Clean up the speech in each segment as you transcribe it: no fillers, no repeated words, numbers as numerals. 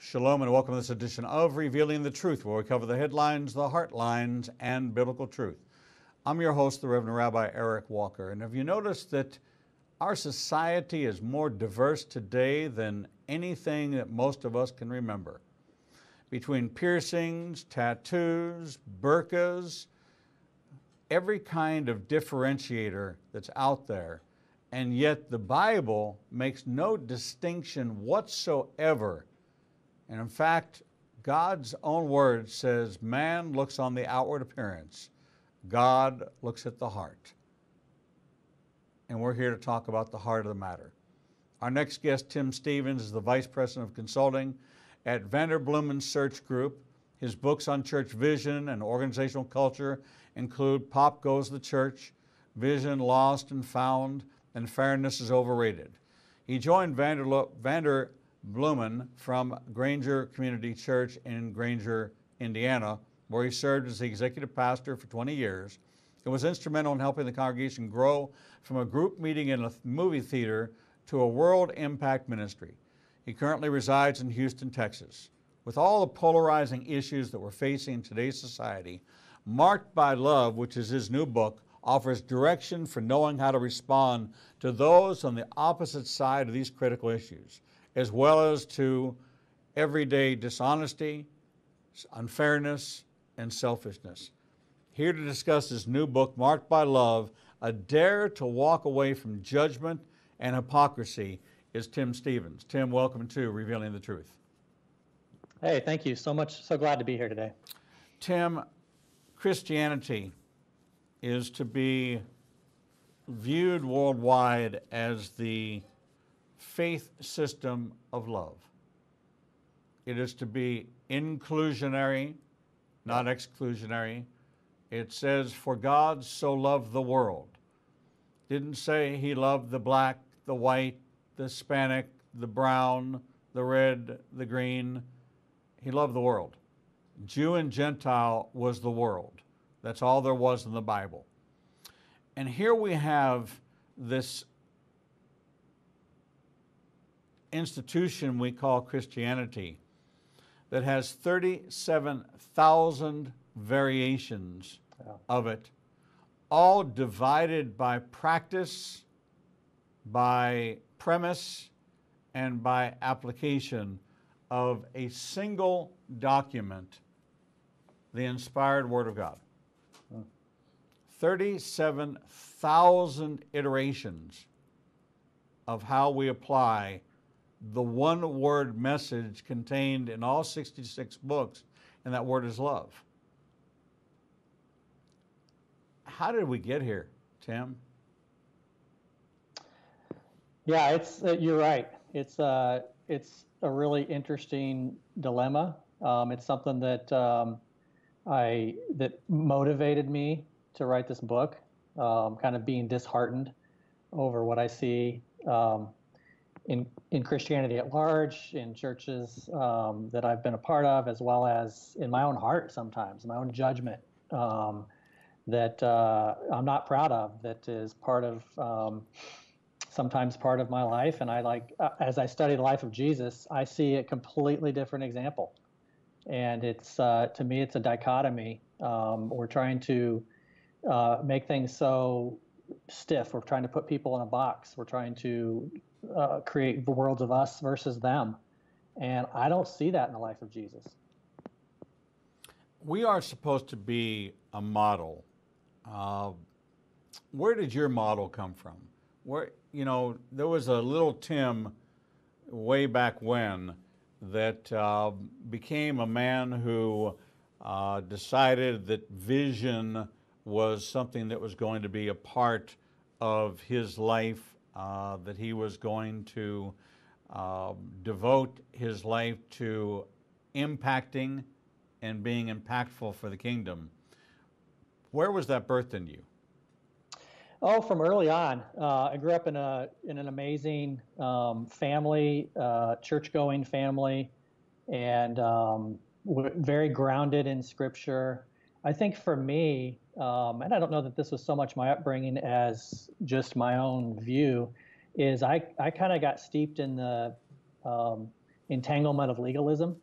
Shalom and welcome to this edition of Revealing the Truth, where we cover the headlines, the heart lines, and biblical truth. I'm your host, the Reverend Rabbi Eric Walker, and have you noticed that our society is more diverse today than anything that most of us can remember? Between piercings, tattoos, burqas, every kind of differentiator that's out there, and yet the Bible makes no distinction whatsoever. And in fact, God's own word says man looks on the outward appearance, God looks at the heart. And we're here to talk about the heart of the matter. Our next guest, Tim Stevens, is the Vice President of Consulting at Vanderbloemen Search Group. His books on church vision and organizational culture include Pop Goes the Church, Vision Lost and Found, and Fairness is Overrated. He joined Vanderbloemen from Granger Community Church in Granger, Indiana, where he served as the executive pastor for 20 years. It was instrumental in helping the congregation grow from a group meeting in a movie theater to a world impact ministry. He currently resides in Houston, Texas. With all the polarizing issues that we're facing in today's society, Marked by Love, which is his new book, offers direction for knowing how to respond to those on the opposite side of these critical issues, as well as to everyday dishonesty, unfairness, and selfishness. Here to discuss his new book, Marked by Love, A Dare to Walk Away from Judgment and Hypocrisy, is Tim Stevens. Tim, welcome to Revealing the Truth. Hey, thank you so much. So glad to be here today. Tim, Christianity is to be viewed worldwide as the faith system of love. It is to be inclusionary, not exclusionary. It says, for God so loved the world. Didn't say he loved the black, the white, the Hispanic, the brown, the red, the green. He loved the world. Jew and Gentile was the world. That's all there was in the Bible. And here we have this institution we call Christianity that has 37,000 variations of it, all divided by practice, by premise, and by application of a single document, the inspired Word of God. 37,000 iterations of how we apply the one-word message contained in all 66 books, and that word is love. How did we get here, Tim? Yeah, you're right. It's a really interesting dilemma. It's something that that motivated me to write this book. Kind of being disheartened over what I see in Christianity at large, in churches that I've been a part of, as well as in my own heart sometimes, my own judgment that I'm not proud of, that is sometimes part of my life. And as I study the life of Jesus, I see a completely different example. And to me, it's a dichotomy. We're trying to make things so stiff. We're trying to put people in a box. We're trying to create the worlds of us versus them. And I don't see that in the life of Jesus. We are supposed to be a model. Where did your model come from? There was a little Tim way back when that became a man who decided that vision was something that was going to be a part of his life, that he was going to devote his life to impacting and being impactful for the kingdom. Where was that birthed in you? Oh, from early on. I grew up in an amazing family, church-going family, and very grounded in Scripture. I think for me, and I don't know that this was so much my upbringing as just my own view, is I kind of got steeped in the entanglement of legalism,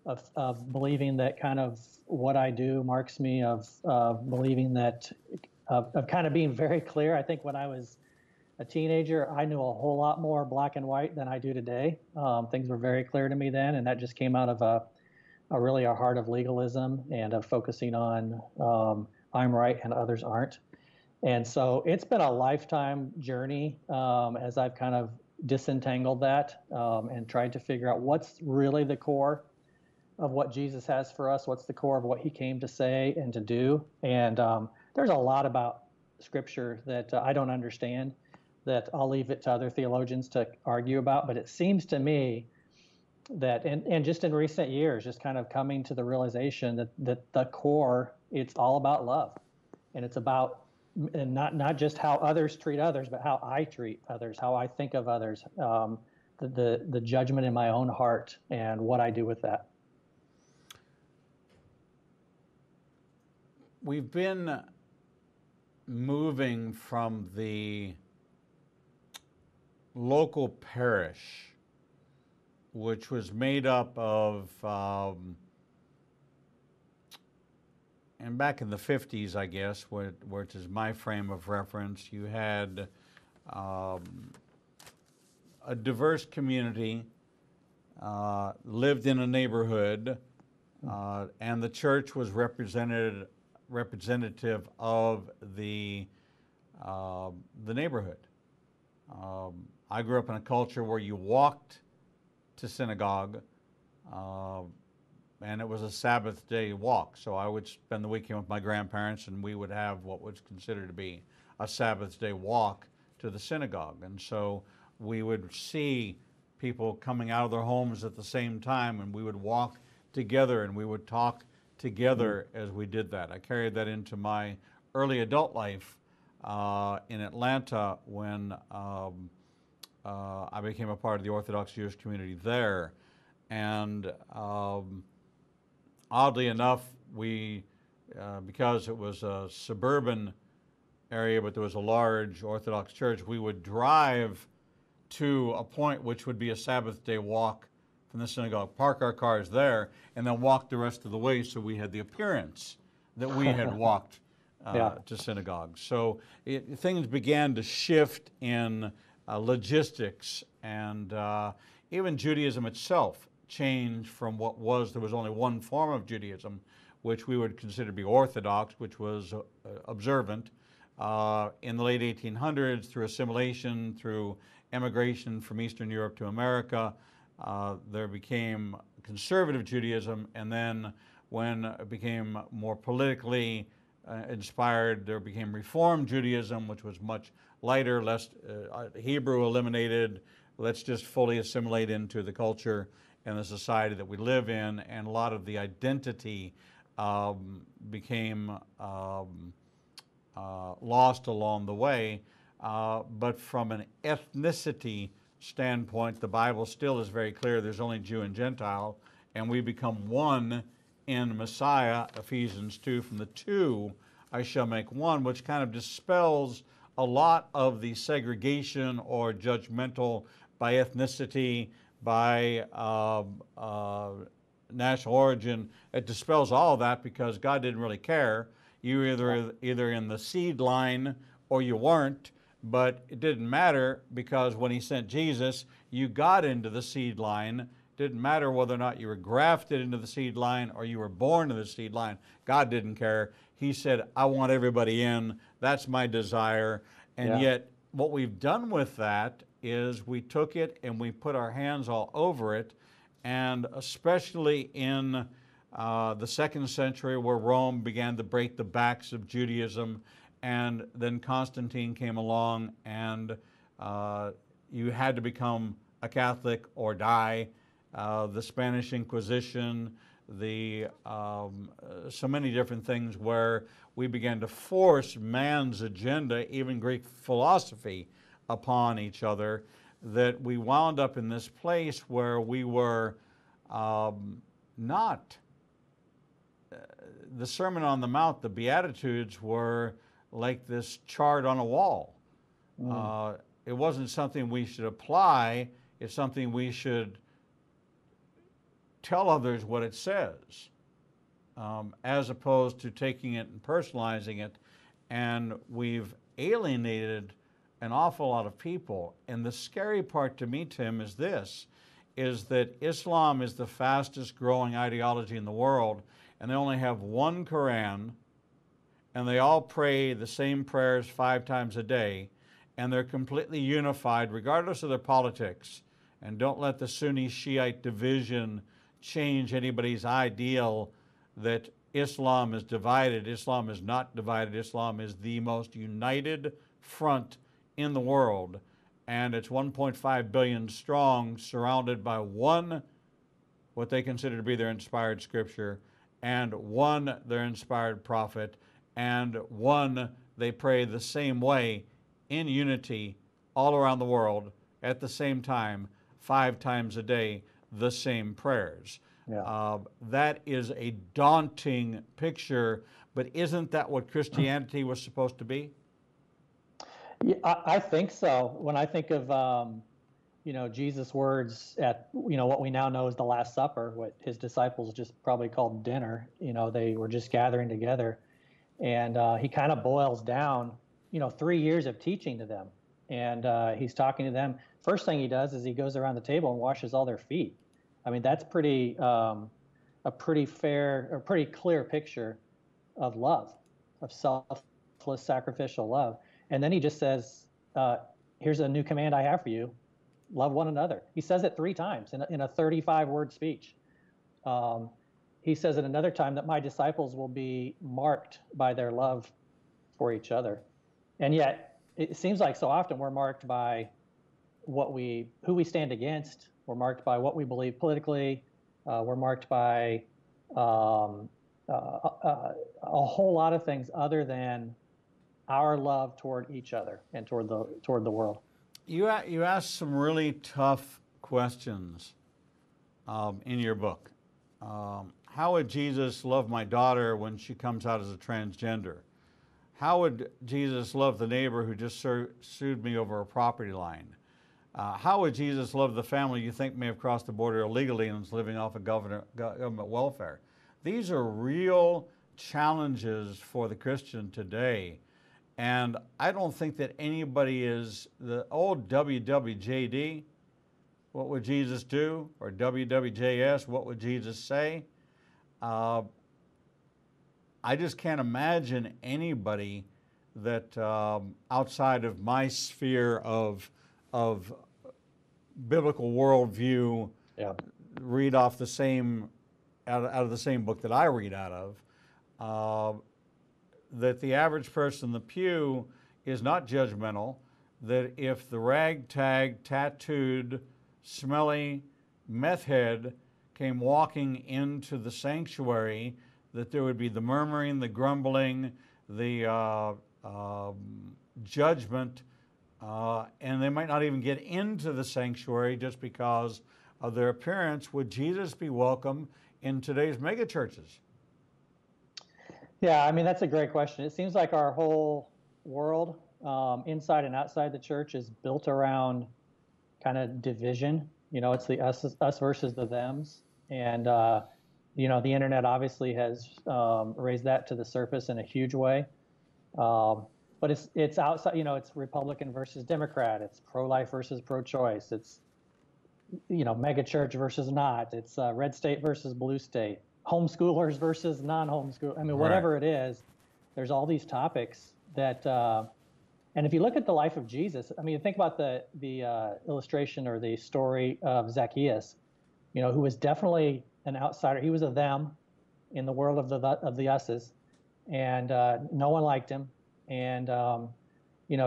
of believing that kind of what I do marks me, of believing that, of kind of being very clear. I think when I was a teenager, I knew a whole lot more black and white than I do today. Things were very clear to me then, and that just came out of really a heart of legalism and of focusing on I'm right and others aren't. And so it's been a lifetime journey as I've kind of disentangled that and tried to figure out what's really the core of what Jesus has for us, what's the core of what he came to say and to do. And there's a lot about Scripture that I don't understand, that I'll leave it to other theologians to argue about. But it seems to me that, and just in recent years, just kind of coming to the realization that the core, it's all about love. And it's about, and not just how others treat others, but how I treat others, how I think of others, the judgment in my own heart and what I do with that. We've been moving from the local parish, which was made up of, and back in the 50s, I guess, which is my frame of reference, you had a diverse community, lived in a neighborhood, and the church was representative of the neighborhood. I grew up in a culture where you walked to synagogue, and it was a Sabbath day walk. So I would spend the weekend with my grandparents, and we would have what was considered to be a Sabbath day walk to the synagogue. And so we would see people coming out of their homes at the same time, and we would walk together, and we would talk together as we did that. I carried that into my early adult life in Atlanta when I became a part of the Orthodox Jewish community there. And oddly enough, we, because it was a suburban area, but there was a large Orthodox church, we would drive to a point which would be a Sabbath day walk from the synagogue, park our cars there, and then walk the rest of the way so we had the appearance that we had walked to synagogue. So things began to shift in logistics, and even Judaism itself changed from what was, there was only one form of Judaism, which we would consider to be Orthodox, which was observant. In the late 1800s, through assimilation, through emigration from Eastern Europe to America, there became conservative Judaism, and then when it became more politically inspired, there became Reform Judaism, which was much lighter, less Hebrew eliminated. Let's just fully assimilate into the culture and the society that we live in, and a lot of the identity became lost along the way. But from an ethnicity standpoint, the Bible still is very clear. There's only Jew and Gentile, and we become one in Messiah, Ephesians 2, from the two I shall make one, which kind of dispels a lot of the segregation or judgmental by ethnicity, by national origin. It dispels all of that because God didn't really care. You were either in the seed line or you weren't, but it didn't matter because when he sent Jesus, you got into the seed line. It didn't matter whether or not you were grafted into the seed line or you were born in the seed line. God didn't care. He said, I want everybody in. That's my desire. And yet what we've done with that is we took it and we put our hands all over it. And especially in the 2nd century, where Rome began to break the backs of Judaism, and then Constantine came along, and you had to become a Catholic or die. The Spanish Inquisition, so many different things where we began to force man's agenda, even Greek philosophy, upon each other, that we wound up in this place where we were not, the Sermon on the Mount, the Beatitudes were like this chart on a wall. It wasn't something we should apply. It's something we should tell others what it says, as opposed to taking it and personalizing it. And we've alienated an awful lot of people. And the scary part to me, Tim, is this, is that Islam is the fastest growing ideology in the world, and they only have one Quran, and they all pray the same prayers 5 times a day, and they're completely unified regardless of their politics. And don't let the Sunni-Shiite division change anybody's ideal that Islam is divided. Islam is not divided. Islam is the most united front in the world, and it's 1.5 billion strong, surrounded by one, what they consider to be their inspired scripture, and one, their inspired prophet, and one, they pray the same way in unity all around the world at the same time, 5 times a day, the same prayers. Yeah. That is a daunting picture, but isn't that what Christianity was supposed to be? Yeah, I think so. When I think of, Jesus' words at, what we now know as the Last Supper, what his disciples just probably called dinner, they were just gathering together. And he kind of boils down, 3 years of teaching to them. And he's talking to them. First thing he does is he goes around the table and washes all their feet. I mean, that's a pretty clear picture of love, of selfless, sacrificial love. And then he just says, here's a new command I have for you. Love one another. He says it 3 times in a 35-word speech. He says at another time that my disciples will be marked by their love for each other. And yet, it seems like so often we're marked by who we stand against. We're marked by what we believe politically. We're marked by a whole lot of things other than our love toward each other and toward the world. You asked some really tough questions in your book. How would Jesus love my daughter when she comes out as a transgender? How would Jesus love the neighbor who just sued me over a property line? How would Jesus love the family you think may have crossed the border illegally and is living off of government welfare? These are real challenges for the Christian today. And I don't think that anybody is the old WWJD, what would Jesus do? Or WWJS, what would Jesus say? I just can't imagine anybody that outside of my sphere of biblical worldview, read off the same out of the same book that I read out of. That the average person in the pew is not judgmental. That if the ragtag, tattooed, smelly meth head came walking into the sanctuary, that there would be the murmuring, the grumbling, the judgment. And they might not even get into the sanctuary just because of their appearance. Would Jesus be welcome in today's megachurches? Yeah, I mean, that's a great question. It seems like our whole world, inside and outside the church, is built around kind of division. It's the us versus the thems. And, the internet obviously has raised that to the surface in a huge way. But it's outside, it's Republican versus Democrat. It's pro-life versus pro-choice. It's, mega church versus not. It's red state versus blue state. Homeschoolers versus non-homeschool. I mean, whatever it is, there's all these topics that, and if you look at the life of Jesus, I mean, think about the illustration or the story of Zacchaeus, who was definitely an outsider. He was a them in the world of the us's, and no one liked him. And,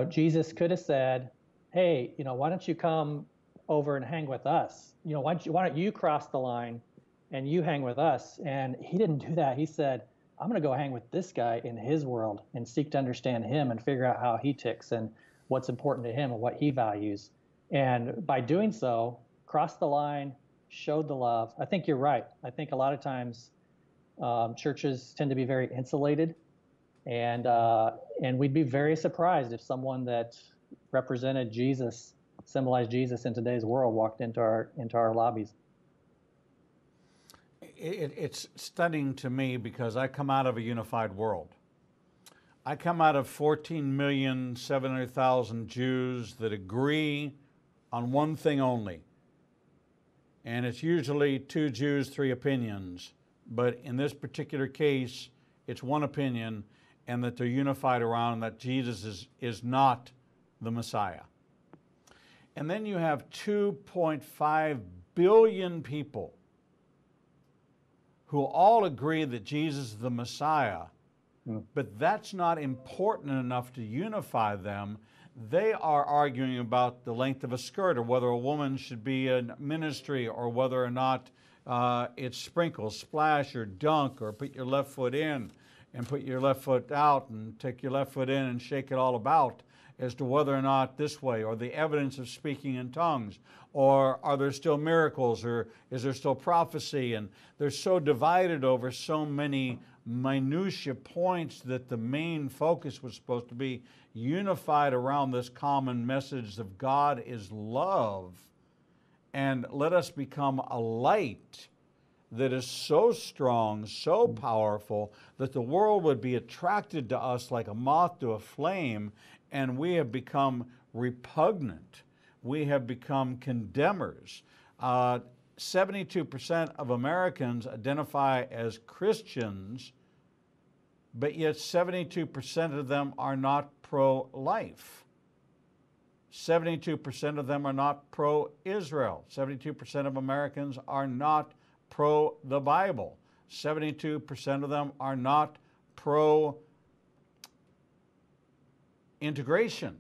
Jesus could have said, hey, why don't you come over and hang with us? Why don't you cross the line and you hang with us? And he didn't do that. He said, I'm going to go hang with this guy in his world and seek to understand him and figure out how he ticks and what's important to him and what he values. And by doing so, crossed the line, showed the love. I think you're right. I think a lot of times churches tend to be very insulated, and we'd be very surprised if someone that represented Jesus, symbolized Jesus in today's world, walked into our lobbies. it's stunning to me because I come out of a unified world. I come out of 14,700,000 Jews that agree on one thing only. And it's usually 2 Jews, 3 opinions. But in this particular case, it's one opinion, and that they're unified around that Jesus is not the Messiah. And then you have 2.5 billion people who all agree that Jesus is the Messiah, but that's not important enough to unify them. They are arguing about the length of a skirt, or whether a woman should be in ministry, or whether or not it's sprinkle, splash, or dunk, or put your left foot in and put your left foot out and take your left foot in and shake it all about, as to whether or not this way, or the evidence of speaking in tongues, or are there still miracles, or is there still prophecy? And they're so divided over so many minutiae points that the main focus was supposed to be unified around this common message of God is love, and let us become a light that is so strong, so powerful, that the world would be attracted to us like a moth to a flame, and we have become repugnant. We have become condemners. 72% of Americans identify as Christians, but yet 72% of them are not pro-life. 72% of them are not pro-Israel. 72% of Americans are not pro the Bible. 72% of them are not pro-integration,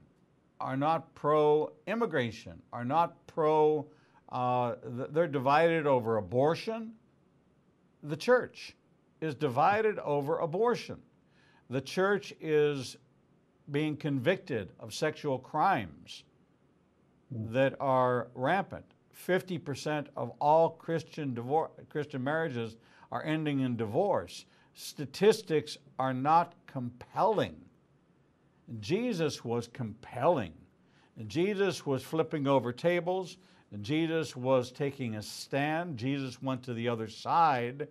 are not pro-immigration, are not they're divided over abortion. The church is divided over abortion. The church is being convicted of sexual crimes that are rampant. 50% of all Christian marriages are ending in divorce. Statistics are not compelling. Jesus was compelling. Jesus was flipping over tables. Jesus was taking a stand. Jesus went to the other side.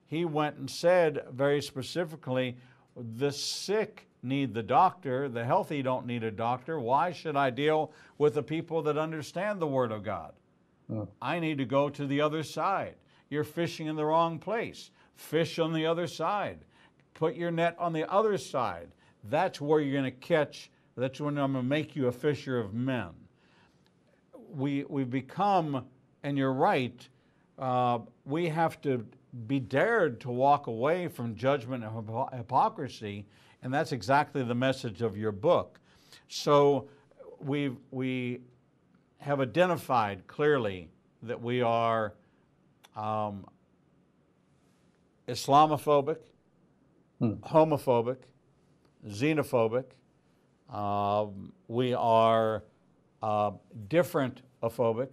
He went and said very specifically, the sick need the doctor, the healthy don't need a doctor. Why should I deal with the people that understand the Word of God? I need to go to the other side. You're fishing in the wrong place. Fish on the other side. Put your net on the other side. That's where you're going to catch, that's when I'm going to make you a fisher of men. We've become, and you're right, we have to be dared to walk away from judgment and hypocrisy, and that's exactly the message of your book. So we have identified clearly that we are Islamophobic, homophobic, xenophobic. We are different-ophobic.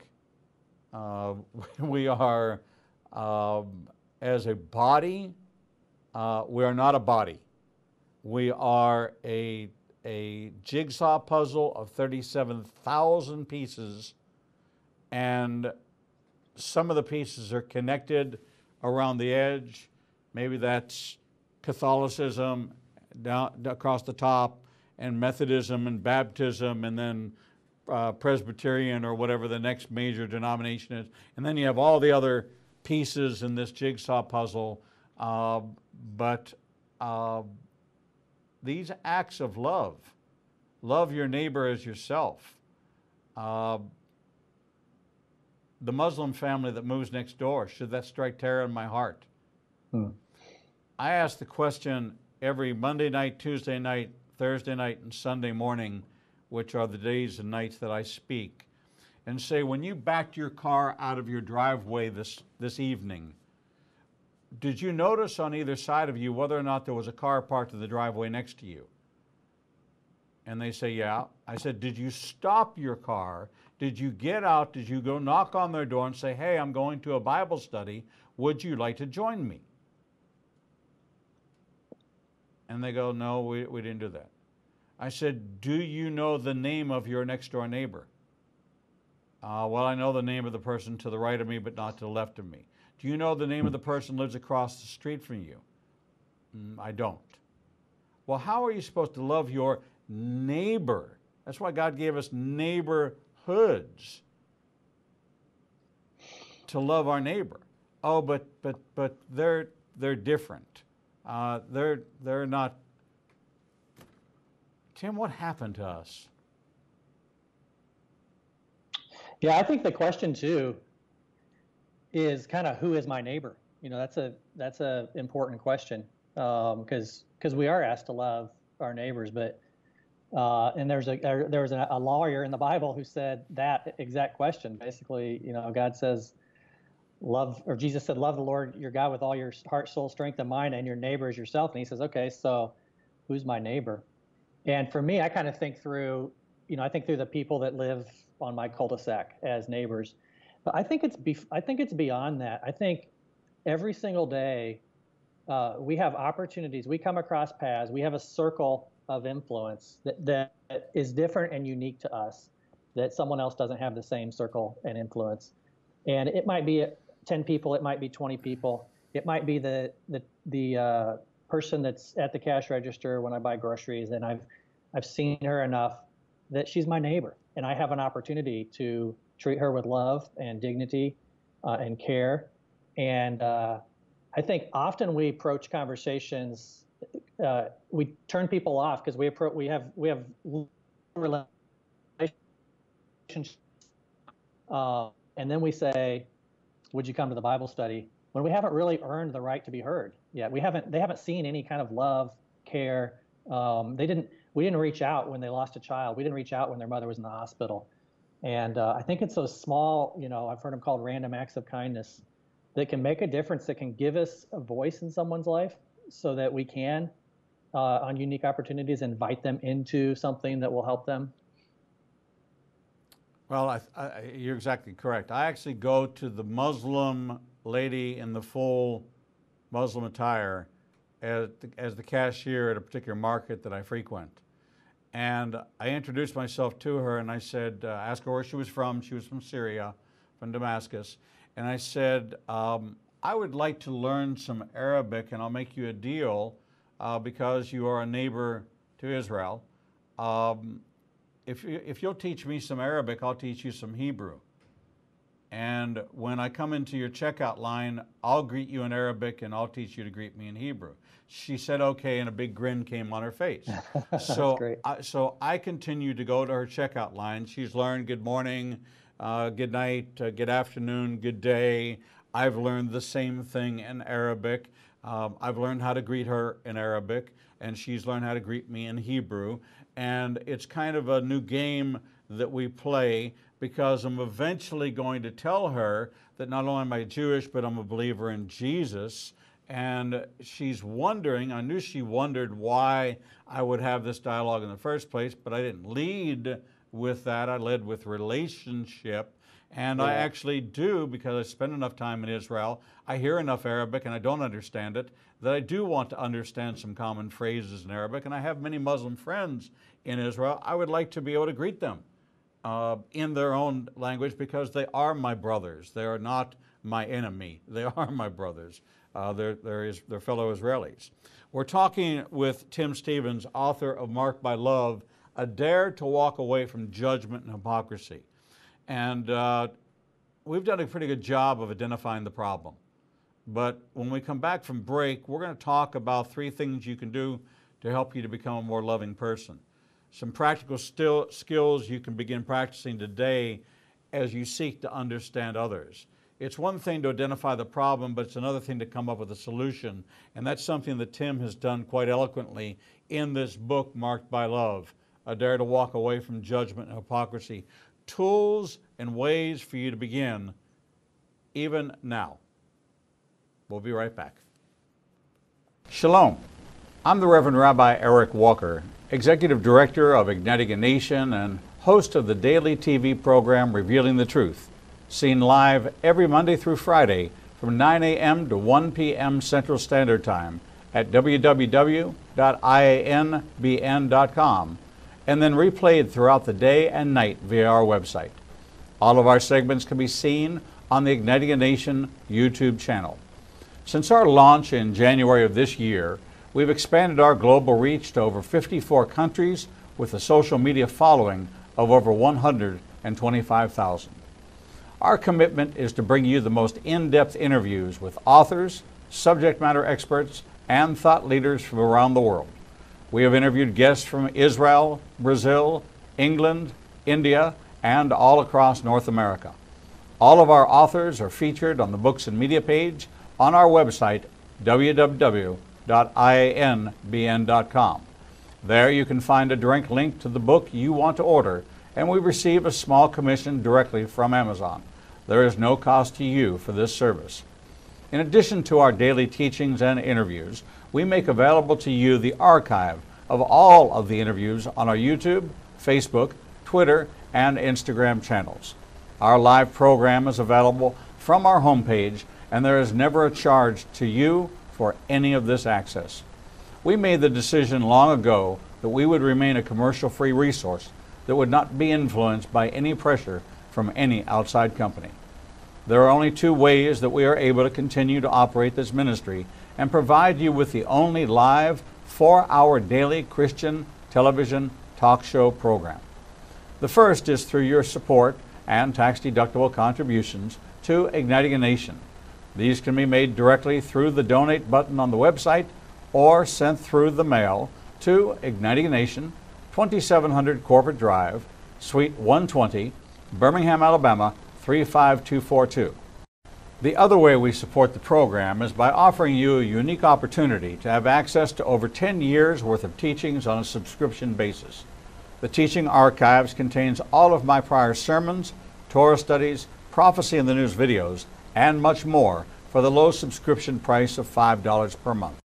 We are, as a body, we are not a body. We are a jigsaw puzzle of 37,000 pieces, and some of the pieces are connected around the edge. Maybe that's Catholicism down across the top, and Methodism and baptism, and then Presbyterian or whatever the next major denomination is. And then you have all the other pieces in this jigsaw puzzle. But these acts of love your neighbor as yourself. The Muslim family that moves next door, should that strike terror in my heart? I ask the question every Monday night, Tuesday night, Thursday night, and Sunday morning, which are the days and nights that I speak, and say, when you backed your car out of your driveway this evening, did you notice on either side of you whether or not there was a car parked in the driveway next to you? And they say, yeah. I said, did you stop your car? Did you get out? Did you go knock on their door and say, hey, I'm going to a Bible study. Would you like to join me? And they go, no, we didn't do that. I said, do you know the name of your next door neighbor? Well, I know the name of the person to the right of me, but not to the left of me. Do you know the name of the person who lives across the street from you? I don't. Well, how are you supposed to love your neighbor? That's why God gave us neighborhoods, to love our neighbor. Oh, but they're different. They're not. Tim, what happened to us? Yeah, I think the question too is kind of, who is my neighbor? You know, that's a important question, because we are asked to love our neighbors, but and there was a lawyer in the Bible who said that exact question. Basically, you know, God says, Jesus said, love the Lord your God with all your heart, soul, strength, and mind, and your neighbor as yourself. And he says, okay, so who's my neighbor? And for me, I kind of think through, I think through the people that live on my cul-de-sac as neighbors. But I think it's beyond that. I think every single day we have opportunities. We come across paths. We have a circle of influence that is different and unique to us, that someone else doesn't have the same circle and influence. And it might be 10 people. It might be 20 people. It might be the person that's at the cash register when I buy groceries, and I've seen her enough that she's my neighbor, and I have an opportunity to treat her with love and dignity and care. And I think often we approach conversations, we turn people off because we have relationships, and then we say, "Would you come to the Bible study?" When we haven't really earned the right to be heard yet. They haven't seen any kind of love, care. We didn't reach out when they lost a child. We didn't reach out when their mother was in the hospital. And I think it's those small, I've heard them called random acts of kindness, that can make a difference, that can give us a voice in someone's life, so that we can, on unique opportunities, invite them into something that will help them. Well, you're exactly correct. I actually go to the Muslim lady in the full Muslim attire as the cashier at a particular market that I frequent. And I introduced myself to her, and I said, asked her where she was from. She was from Syria, from Damascus. And I said, I would like to learn some Arabic, and I'll make you a deal because you are a neighbor to Israel. If you'll teach me some Arabic, I'll teach you some Hebrew. And when I come into your checkout line, I'll greet you in Arabic, and I'll teach you to greet me in Hebrew. She said, okay, and a big grin came on her face. So, great. So I continued to go to her checkout line. She's learned good morning, good night, good afternoon, good day. I've learned the same thing in Arabic. I've learned how to greet her in Arabic, and she's learned how to greet me in Hebrew. And it's kind of a new game that we play, because I'm eventually going to tell her that not only am I Jewish, but I'm a believer in Jesus. And she's wondering, I knew she wondered why I would have this dialogue in the first place, but I didn't lead with that. I led with relationship. And I actually do, because I spend enough time in Israel, I hear enough Arabic, and I don't understand it, that I do want to understand some common phrases in Arabic. And I have many Muslim friends in Israel. I would like to be able to greet them in their own language, because they are my brothers. They are not my enemy. They are my brothers. They're fellow Israelis. We're talking with Tim Stevens, author of Marked by Love, A Dare to Walk Away from Judgment and Hypocrisy. And we've done a pretty good job of identifying the problem. But when we come back from break, we're going to talk about 3 things you can do to help you to become a more loving person. Some practical skills you can begin practicing today as you seek to understand others. It's one thing to identify the problem, but it's another thing to come up with a solution. And that's something that Tim has done quite eloquently in this book, Marked by Love, A Dare to Walk Away from Judgment and Hypocrisy. Tools and ways for you to begin, even now. We'll be right back. Shalom. I'm the Reverend Rabbi Eric Walker, Executive Director of Igniting a Nation and host of the daily TV program Revealing the Truth, seen live every Monday through Friday from 9 a.m. to 1 p.m. Central Standard Time at www.ianbn.com, and then replayed throughout the day and night via our website. All of our segments can be seen on the Igniting a Nation YouTube channel. Since our launch in January of this year, we've expanded our global reach to over 54 countries with a social media following of over 125,000. Our commitment is to bring you the most in-depth interviews with authors, subject matter experts, and thought leaders from around the world. We have interviewed guests from Israel, Brazil, England, India, and all across North America. All of our authors are featured on the Books and Media page on our website, www.ianbn.com. There you can find a direct link to the book you want to order, and we receive a small commission directly from Amazon. There is no cost to you for this service. In addition to our daily teachings and interviews, we make available to you the archive of all of the interviews on our YouTube, Facebook, Twitter, and Instagram channels. Our live program is available from our homepage, and there is never a charge to you for any of this access. We made the decision long ago that we would remain a commercial-free resource that would not be influenced by any pressure from any outside company. There are only two ways that we are able to continue to operate this ministry and provide you with the only live 4-hour daily Christian television talk show program. The first is through your support and tax-deductible contributions to Igniting a Nation. These can be made directly through the donate button on the website or sent through the mail to Igniting a Nation, 2700 Corporate Drive, Suite 120, Birmingham, Alabama, 35242. The other way we support the program is by offering you a unique opportunity to have access to over 10 years worth of teachings on a subscription basis. The teaching archives contains all of my prior sermons, Torah studies, prophecy in the news videos, and much more for the low subscription price of $5 per month.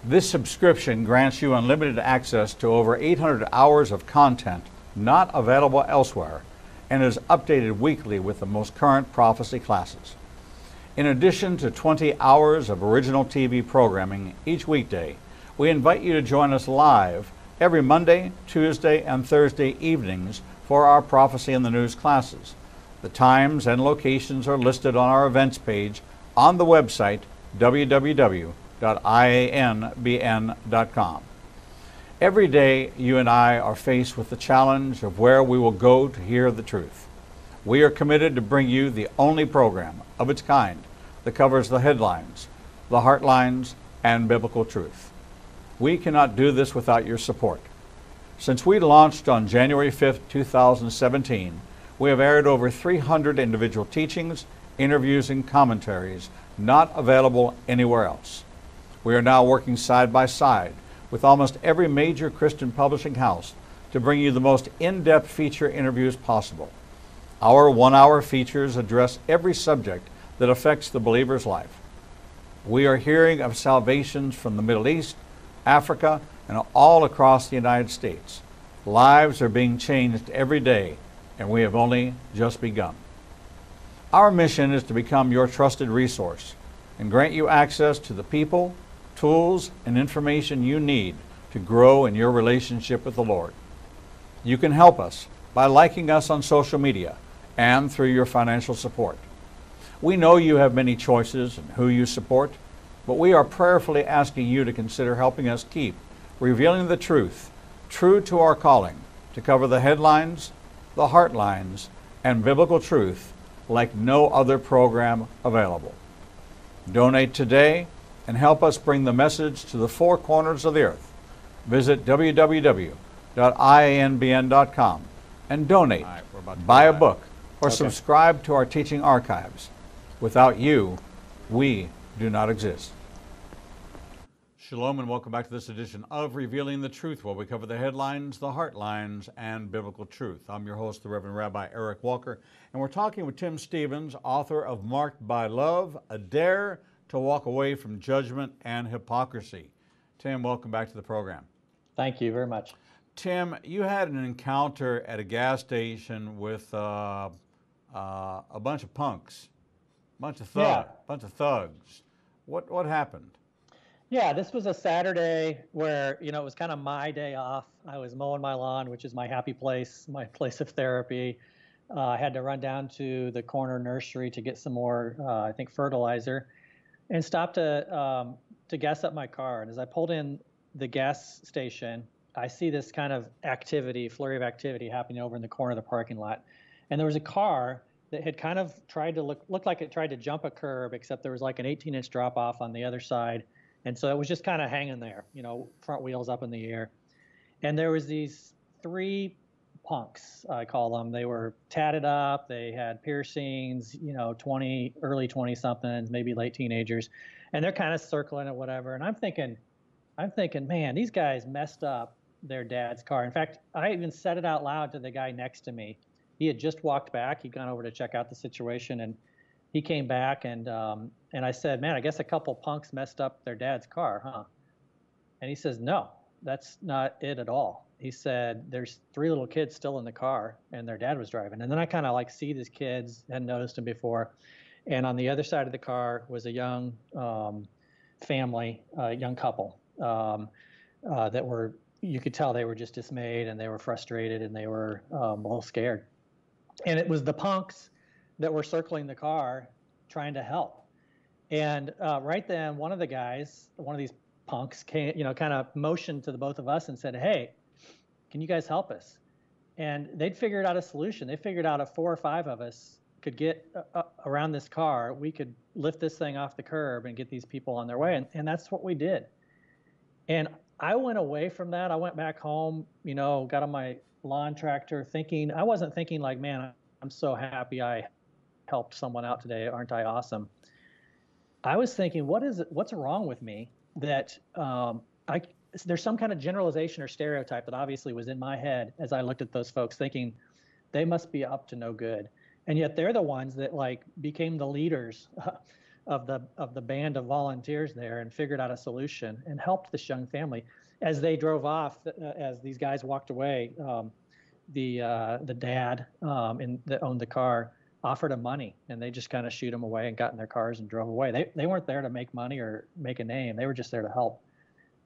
This subscription grants you unlimited access to over 800 hours of content not available elsewhere and is updated weekly with the most current prophecy classes. In addition to 20 hours of original TV programming each weekday, we invite you to join us live every Monday, Tuesday, and Thursday evenings for our Prophecy in the News classes. The times and locations are listed on our events page on the website www.ianbn.com. Every day, you and I are faced with the challenge of where we will go to hear the truth. We are committed to bring you the only program of its kind that covers the headlines, the heartlines, and biblical truth. We cannot do this without your support. Since we launched on January 5th, 2017, we have aired over 300 individual teachings, interviews, and commentaries not available anywhere else. We are now working side by side with almost every major Christian publishing house to bring you the most in-depth feature interviews possible. Our 1-hour features address every subject that affects the believer's life. We are hearing of salvations from the Middle East, Africa, and all across the United States. Lives are being changed every day, and we have only just begun. Our mission is to become your trusted resource and grant you access to the people, tools, and information you need to grow in your relationship with the Lord. You can help us by liking us on social media and through your financial support. We know you have many choices in who you support, but we are prayerfully asking you to consider helping us keep revealing the truth, true to our calling, to cover the headlines, the heartlines, and biblical truth like no other program available. Donate today and help us bring the message to the four corners of the earth. Visit www.ianbn.com and donate, buy a book, or subscribe to our teaching archives. Without you, we do not exist. Shalom and welcome back to this edition of Revealing the Truth, where we cover the headlines, the heartlines, and biblical truth. I'm your host, the Reverend Rabbi Eric Walker, and we're talking with Tim Stevens, author of Marked by Love, A Dare to Walk Away from Judgment and Hypocrisy. Tim, welcome back to the program. Thank you very much. Tim, you had an encounter at a gas station with a bunch of punks, bunch of thugs. What happened? Yeah, this was a Saturday where, it was kind of my day off. I was mowing my lawn, which is my happy place, my place of therapy. I had to run down to the corner nursery to get some more, I think, fertilizer, and stopped to gas up my car. And as I pulled in the gas station, I see this kind of activity, flurry of activity happening over in the corner of the parking lot. And there was a car that had kind of tried to looked like it tried to jump a curb, except there was like an 18-inch drop off on the other side. And so it was just kind of hanging there, front wheels up in the air. And there was these three punks, I call them. They were tatted up, they had piercings, 20, early 20 somethings, maybe late teenagers. And they're kind of circling or whatever. And I'm thinking, man, these guys messed up their dad's car. In fact, I even said it out loud to the guy next to me. He had just walked back. He'd gone over to check out the situation, and he came back, and I said, man, I guess a couple punks messed up their dad's car, huh? And he says, no, that's not it at all. He said, there's three little kids still in the car, and their dad was driving. And then I kind of like see these kids, hadn't noticed them before. And on the other side of the car was a young family, young couple that were, you could tell they were just dismayed, and they were frustrated, and they were a little scared. And it was the punks that were circling the car trying to help. And right then, one of these punks came, kind of motioned to the both of us and said, hey, can you guys help us? And they'd figured out a solution. They figured out if 4 or 5 of us could get around this car, we could lift this thing off the curb and get these people on their way. And that's what we did. And I went away from that. I went back home, got on my lawn tractor I wasn't thinking like, man, I'm so happy I helped someone out today. Aren't I awesome? I was thinking, what's wrong with me that there's some kind of generalization or stereotype that obviously was in my head as I looked at those folks, thinking they must be up to no good. And yet they're the ones that like became the leaders of the band of volunteers there and figured out a solution and helped this young family. As they drove off, as these guys walked away, the dad that owned the car offered them money, and they just kind of shooed them away and got in their cars and drove away. They weren't there to make money or make a name. They were just there to help.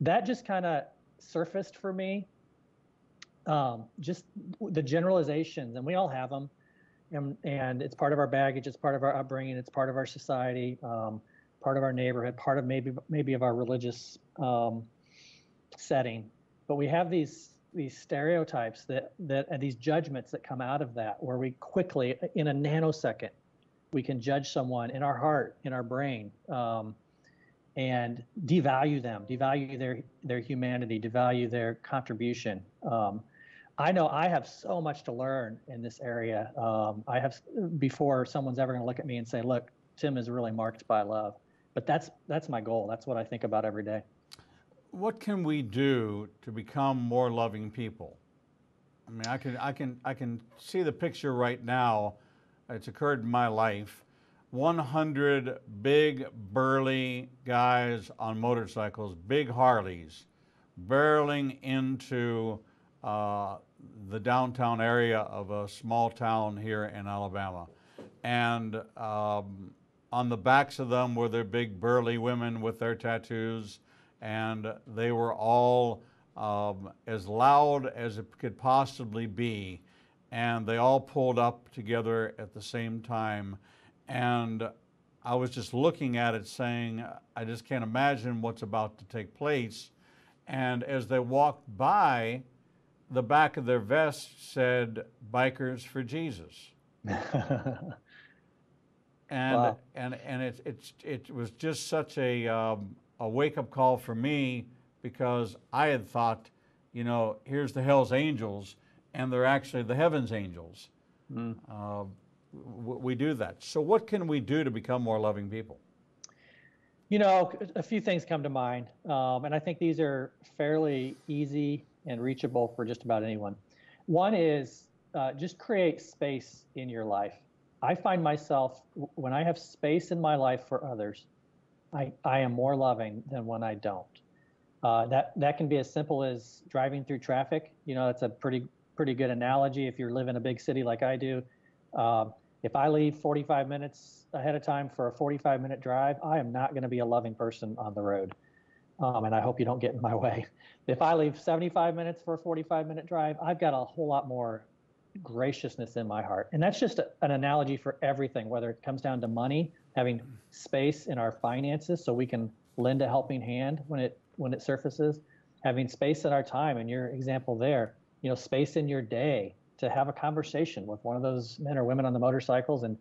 That just kind of surfaced for me, just the generalizations, and we all have them, and it's part of our baggage, it's part of our upbringing, it's part of our society, part of our neighborhood, part of maybe of our religious setting. But we have these stereotypes that and these judgments that come out of that, where we quickly, in a nanosecond, we can judge someone in our heart, in our brain, and devalue them, devalue their humanity, devalue their contribution. I know I have so much to learn in this area. I have, before someone's ever going to look at me and say, look, Tim is really marked by love. But that's my goal. That's what I think about every day. What can we do to become more loving people? I mean, I can see the picture right now. It's occurred in my life. 100 big, burly guys on motorcycles, big Harleys, barreling into the downtown area of a small town here in Alabama. And on the backs of them were their big, burly women with their tattoos, and they were all as loud as it could possibly be, and they all pulled up together at the same time. And I was just looking at it saying, I just can't imagine what's about to take place. And as they walked by, the back of their vest said, "Bikers for Jesus." And Wow. and it was just such a wake-up call for me, because I had thought, here's the Hell's Angels, and they're actually the Heaven's Angels. We do that. So what can we do to become more loving people? A few things come to mind, and I think these are fairly easy and reachable for just about anyone. One is just create space in your life. I find myself, when I have space in my life for others, I am more loving than when I don't. That can be as simple as driving through traffic. That's a pretty good analogy if you live in a big city like I do. If I leave 45 minutes ahead of time for a 45-minute drive, I am not going to be a loving person on the road. And I hope you don't get in my way. If I leave 75 minutes for a 45-minute drive, I've got a whole lot more graciousness in my heart. And that's just an analogy for everything, whether it comes down to money, having space in our finances so we can lend a helping hand when it surfaces, having space in our time, and your example there, space in your day to have a conversation with one of those men or women on the motorcycles and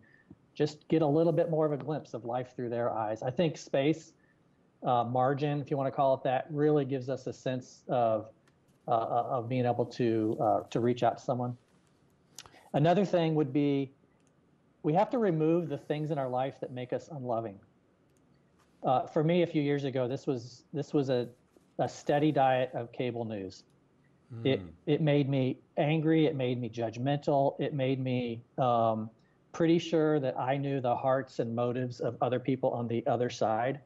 just get a little bit more of a glimpse of life through their eyes. I think space, margin, if you want to call it that, really gives us a sense of being able to reach out to someone. Another thing would be we have to remove the things in our life that make us unloving. For me, a few years ago, this was a steady diet of cable news. It made me angry. It made me judgmental. It made me pretty sure that I knew the hearts and motives of other people on the other side.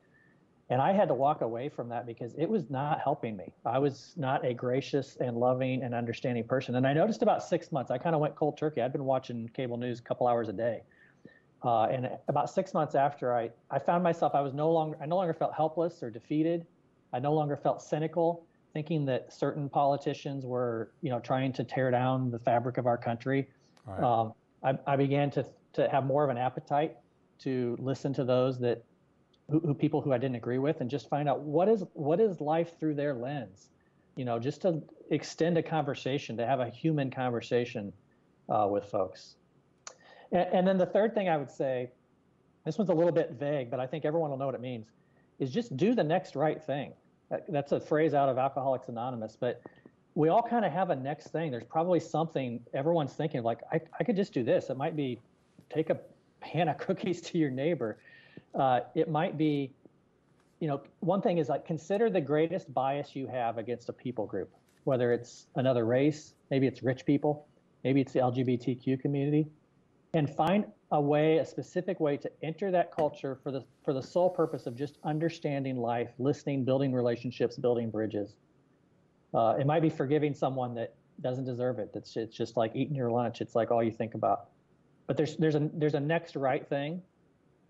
And I had to walk away from that because it was not helping me. I was not a gracious and loving and understanding person. And I noticed about 6 months, I kind of went cold turkey. I'd been watching cable news a couple hours a day. And about 6 months after, I found myself, I no longer felt helpless or defeated. I no longer felt cynical, thinking that certain politicians were, trying to tear down the fabric of our country. Right. I began to have more of an appetite to listen to those people who I didn't agree with, and just find out what is life through their lens, just to extend a conversation, to have a human conversation with folks. And then the third thing I would say, this one's a little bit vague, but I think everyone will know what it means, is just do the next right thing. That's a phrase out of Alcoholics Anonymous, but we all kind of have a next thing. There's probably something everyone's thinking, like, I could just do this. It might be take a pan of cookies to your neighbor. It might be, one thing is, like, consider the greatest bias you have against a people group, whether it's another race, maybe it's rich people, maybe it's the LGBTQ community, and find a specific way to enter that culture for the sole purpose of just understanding life, listening, building relationships, building bridges. It might be forgiving someone that doesn't deserve it. It's just like eating your lunch. It's like all you think about. But there's a next right thing.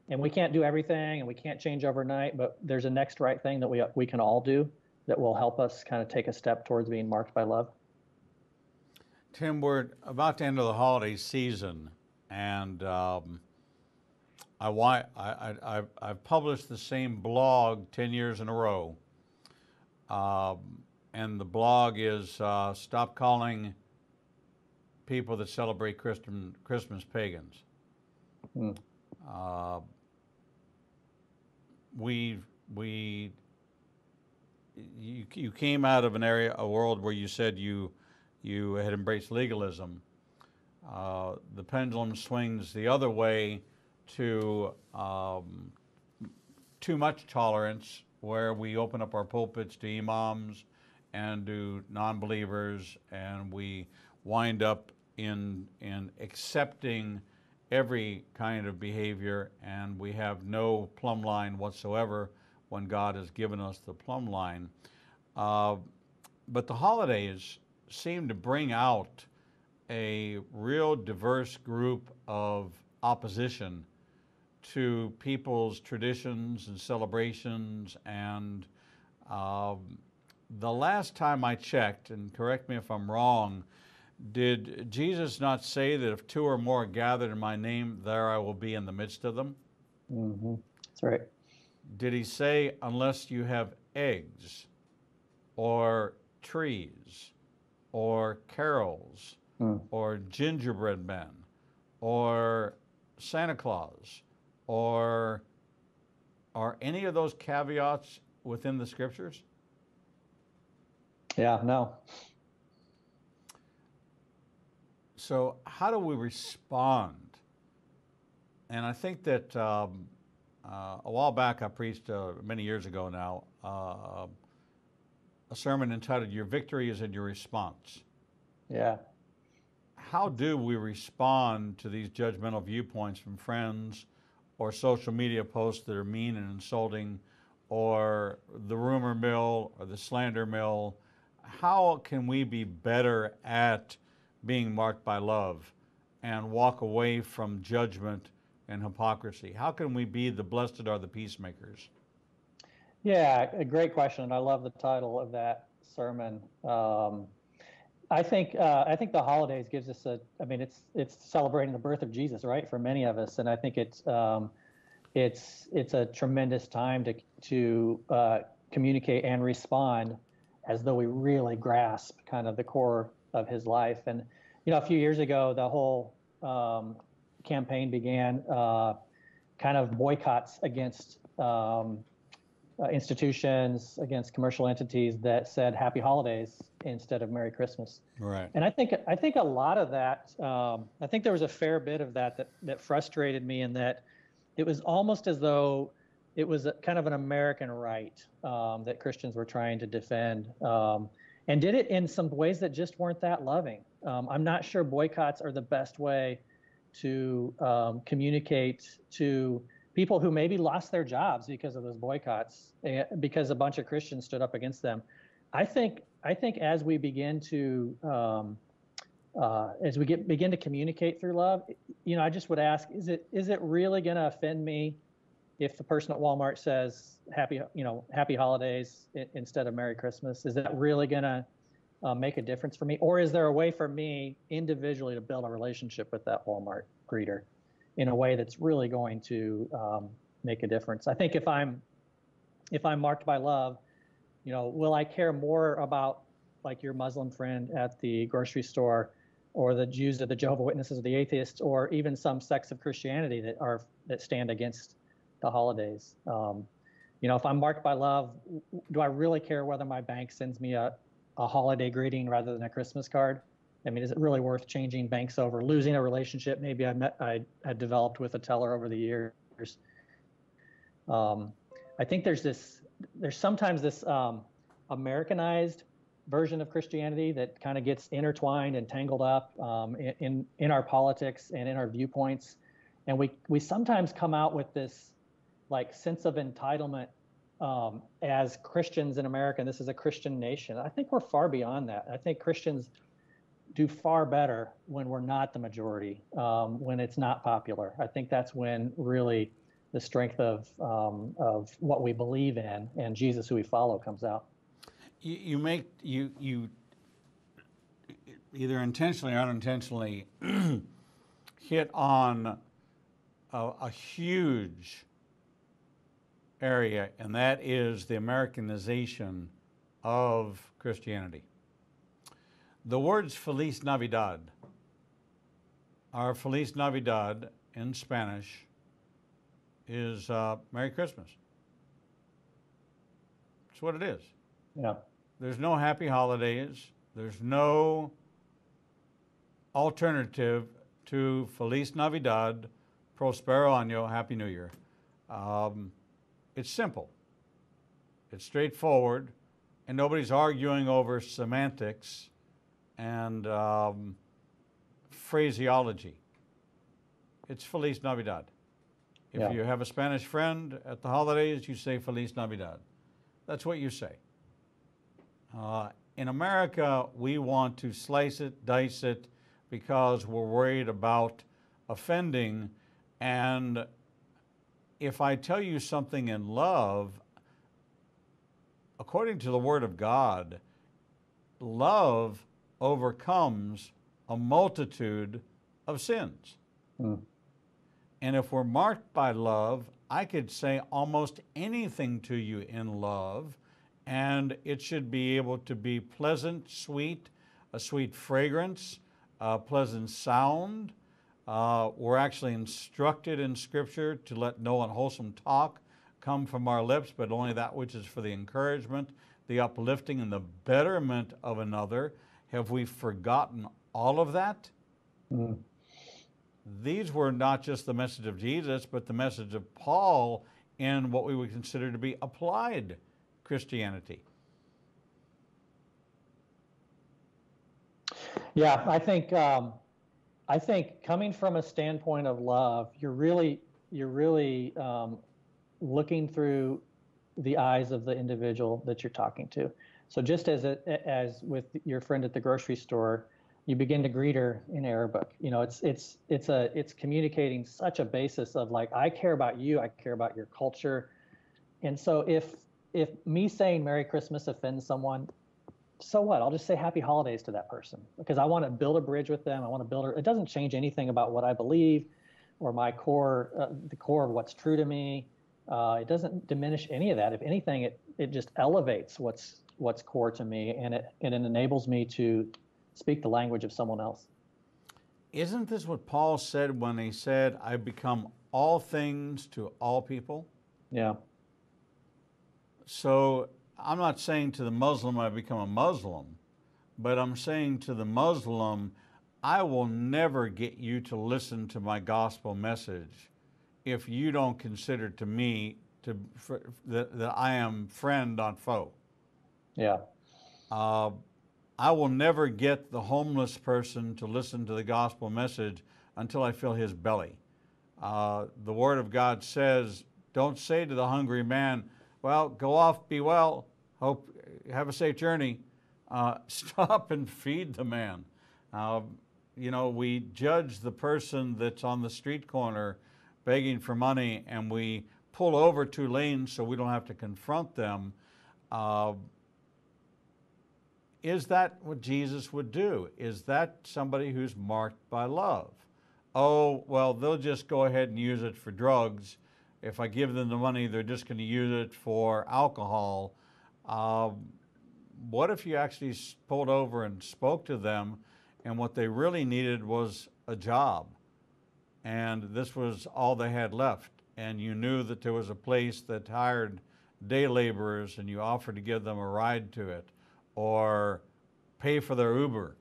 And we can't do everything, and we can't change overnight, but there's a next right thing that we can all do that will help us kind of take a step towards being marked by love. Tim, we're about to enter the holiday season, and I've published the same blog 10 years in a row, and the blog is Stop Calling People That Celebrate Christmas Pagans. You came out of a world where you said you had embraced legalism. The pendulum swings the other way to too much tolerance, where we open up our pulpits to imams and to non-believers, and we wind up in accepting every kind of behavior, and we have no plumb line whatsoever when God has given us the plumb line. But the holidays seem to bring out a real diverse group of opposition to people's traditions and celebrations. And the last time I checked, and correct me if I'm wrong, did Jesus not say that if two or more are gathered in my name, there I will be in the midst of them? Mm-hmm. That's right. Did he say, unless you have eggs or trees or carols or gingerbread men or Santa Claus, or are any of those caveats within the scriptures? Yeah, no. So how do we respond? And I think that a while back I preached, many years ago now, a sermon entitled, Your Victory is in Your Response. Yeah. How do we respond to these judgmental viewpoints from friends or social media posts that are mean and insulting, or the rumor mill or the slander mill? How can we be better at being marked by love and walk away from judgment and hypocrisy? How can we be the blessed are the peacemakers? Yeah, a great question. And I love the title of that sermon. I think the holidays gives us I mean, it's celebrating the birth of Jesus, right? For many of us, and I think it's a tremendous time to communicate and respond as though we really grasp kind of the core of his life. And a few years ago, the whole campaign began, kind of boycotts against institutions, against commercial entities that said Happy Holidays instead of Merry Christmas. Right. And I think a lot of that, I think there was a fair bit of that frustrated me, in that it was almost as though it was kind of an American right that Christians were trying to defend, and did it in some ways that just weren't that loving. I'm not sure boycotts are the best way to communicate to people who maybe lost their jobs because of those boycotts, because a bunch of Christians stood up against them. I think as we begin to begin to communicate through love, I just would ask, is it really going to offend me if the person at Walmart says happy holidays instead of Merry Christmas? Is that really going to make a difference for me? Or is there a way for me individually to build a relationship with that Walmart greeter in a way that's really going to make a difference? I think if I'm marked by love, will I care more about, like, your Muslim friend at the grocery store, or the Jews or the Jehovah's Witnesses or the atheists, or even some sects of Christianity that stand against the holidays? If I'm marked by love, do I really care whether my bank sends me a holiday greeting rather than a Christmas card? I mean, is it really worth changing banks over, losing a relationship maybe I had developed with a teller over the years? I think there's sometimes this Americanized version of Christianity that kind of gets intertwined and tangled up in our politics and in our viewpoints, and we sometimes come out with this, like, sense of entitlement as Christians in America. And this is a Christian nation. I think we're far beyond that. I think Christians do far better when we're not the majority, when it's not popular. I think that's when really the strength of what we believe in and Jesus who we follow comes out. You either intentionally or unintentionally hit on a huge area, and that is the Americanization of Christianity. The words Feliz Navidad are Feliz Navidad in Spanish is Merry Christmas. That's what it is. Yeah. There's no Happy Holidays. There's no alternative to Feliz Navidad, Prospero Año, Happy New Year. It's simple. It's straightforward, and nobody's arguing over semantics and phraseology. It's Feliz Navidad. If you have a Spanish friend at the holidays, you say Feliz Navidad. That's what you say. In America, we want to slice it, dice it, because we're worried about offending. And if I tell you something in love, according to the Word of God, love overcomes a multitude of sins. Mm. And if we're marked by love, I could say almost anything to you in love, and it should be able to be pleasant, sweet, a sweet fragrance, a pleasant sound. We're actually instructed in Scripture to let no unwholesome talk come from our lips, but only that which is for the encouragement, the uplifting, and the betterment of another. Have we forgotten all of that? Mm. These were not just the message of Jesus, but the message of Paul in what we would consider to be applied Christianity. Yeah, I think coming from a standpoint of love, you're really looking through the eyes of the individual that you're talking to. So just as with your friend at the grocery store, you begin to greet her in Arabic. It's communicating such a basis of, like, I care about you, I care about your culture. And so if me saying Merry Christmas offends someone, so what? I'll just say happy holidays to that person because I want to build a bridge with them. I want to build it doesn't change anything about what I believe or my core, the core of what's true to me. It doesn't diminish any of that. If anything, it just elevates what's core to me, and it enables me to speak the language of someone else. Isn't this what Paul said when he said, I become all things to all people? Yeah. So I'm not saying to the Muslim I become a Muslim, but I'm saying to the Muslim, I will never get you to listen to my gospel message if you don't consider to me that I am friend, not foe. Yeah. I will never get the homeless person to listen to the gospel message until I fill his belly. The Word of God says, don't say to the hungry man, well, go off, be well, hope, have a safe journey. Stop and feed the man. You know, we judge the person that's on the street corner begging for money, and we pull over 2 lanes so we don't have to confront them. Is that what Jesus would do? Is that somebody who's marked by love? Oh, well, they'll just go ahead and use it for drugs. If I give them the money, they're just going to use it for alcohol. What if you actually pulled over and spoke to them, and what they really needed was a job, and this was all they had left, and you knew that there was a place that hired day laborers, and you offered to give them a ride to it, or pay for their Uber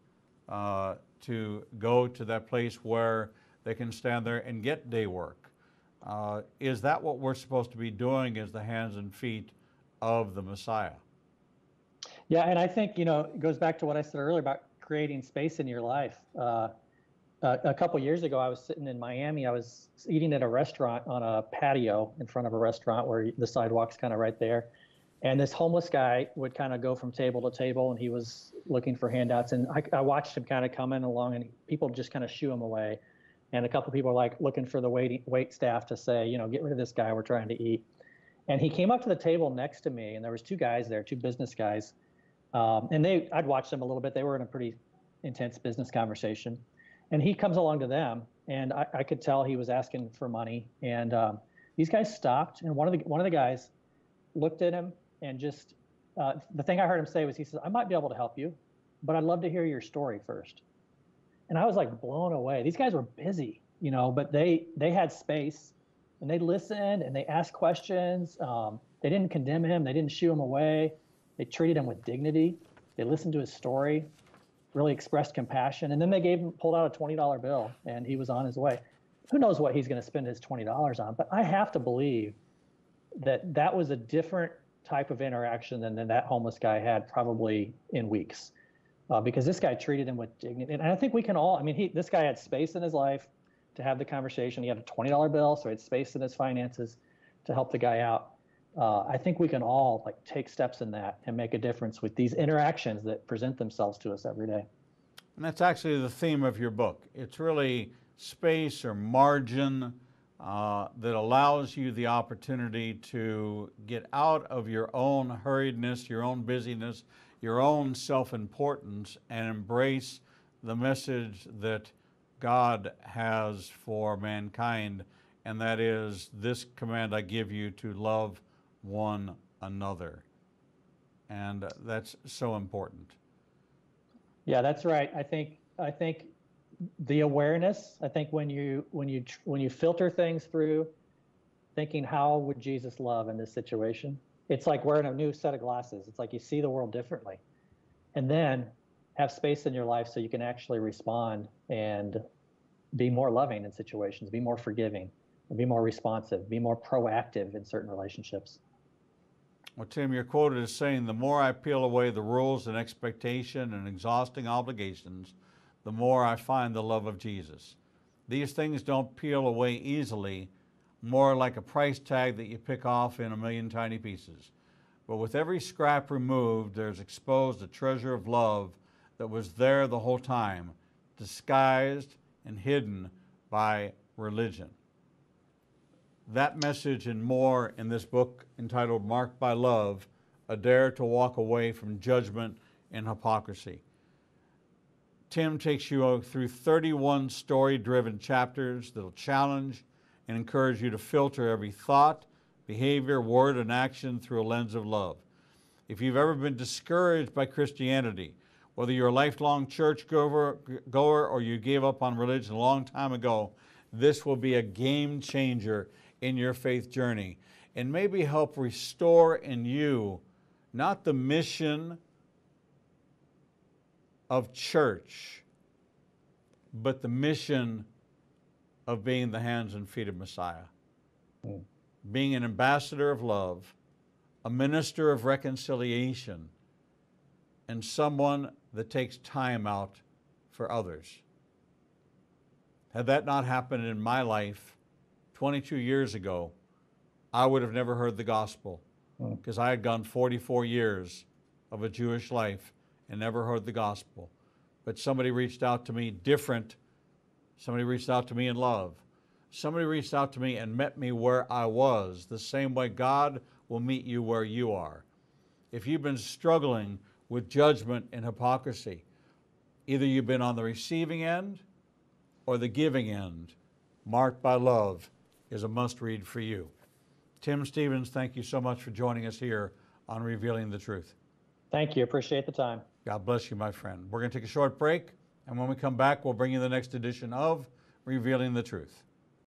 to go to that place where they can stand there and get day work? Is that what we're supposed to be doing as the hands and feet of the Messiah? Yeah, and I think, you know, it goes back to what I said earlier about creating space in your life. A couple years ago, I was sitting in Miami. I was eating at a restaurant on a patio in front of a restaurant where the sidewalk's kind of right there. And this homeless guy would kind of go from table to table, and he was looking for handouts. And I watched him kind of coming along, and people just kind of shoo him away. And a couple people were like looking for the wait staff to say, you know, get rid of this guy, we're trying to eat. And he came up to the table next to me, and there was 2 guys there, 2 business guys. And I'd watched them a little bit. They were in a pretty intense business conversation. And he comes along to them, and I could tell he was asking for money. And these guys stopped, and one of the guys looked at him and just, the thing I heard him say was, he says, I might be able to help you, but I'd love to hear your story first. And I was like blown away. These guys were busy, you know, but they had space, and they listened, and they asked questions. They didn't condemn him. They didn't shoo him away. They treated him with dignity. They listened to his story, really expressed compassion. And then they pulled out a $20 bill, and he was on his way. Who knows what he's going to spend his $20 on? But I have to believe that that was a different type of interaction than that homeless guy had probably in weeks, because this guy treated him with dignity. And I think we can all, I mean, this guy had space in his life to have the conversation. He had a $20 bill, so he had space in his finances to help the guy out. I think we can all like take steps in that and make a difference with these interactions that present themselves to us every day. And that's actually the theme of your book. It's really space or margin that allows you the opportunity to get out of your own hurriedness, your own busyness, your own self-importance, and embrace the message that God has for mankind, and that is, this command I give you to love one another. And that's so important. Yeah, that's right. I think the awareness, I think when you filter things through thinking, how would Jesus love in this situation? It's like wearing a new set of glasses. It's like you see the world differently. And then have space in your life so you can actually respond and be more loving in situations, be more forgiving, and be more responsive, be more proactive in certain relationships. Well, Tim, you're quoted as saying, the more I peel away the rules and expectation and exhausting obligations, the more I find the love of Jesus. These things don't peel away easily, more like a price tag that you pick off in a million tiny pieces. But with every scrap removed, there's exposed a treasure of love that was there the whole time, disguised and hidden by religion. That message and more in this book entitled Marked by Love, A Dare to Walk Away from Judgment in hypocrisy. Tim takes you through 31 story-driven chapters that will challenge and encourage you to filter every thought, behavior, word, and action through a lens of love. If you've ever been discouraged by Christianity, whether you're a lifelong church goer or you gave up on religion a long time ago, this will be a game changer in your faith journey and maybe help restore in you not the mission of church, but the mission of being the hands and feet of Messiah. Being an ambassador of love, a minister of reconciliation, and someone that takes time out for others. Had that not happened in my life 22 years ago, I would have never heard the gospel, because I had gone 44 years of a Jewish life and never heard the gospel. But somebody reached out to me different. Somebody reached out to me in love. Somebody reached out to me and met me where I was, the same way God will meet you where you are. If you've been struggling with judgment and hypocrisy, either you've been on the receiving end or the giving end, Marked by Love is a must-read for you. Tim Stevens, thank you so much for joining us here on Revealing the Truth. Thank you. Appreciate the time. God bless you, my friend. We're going to take a short break, and when we come back, we'll bring you the next edition of Revealing the Truth.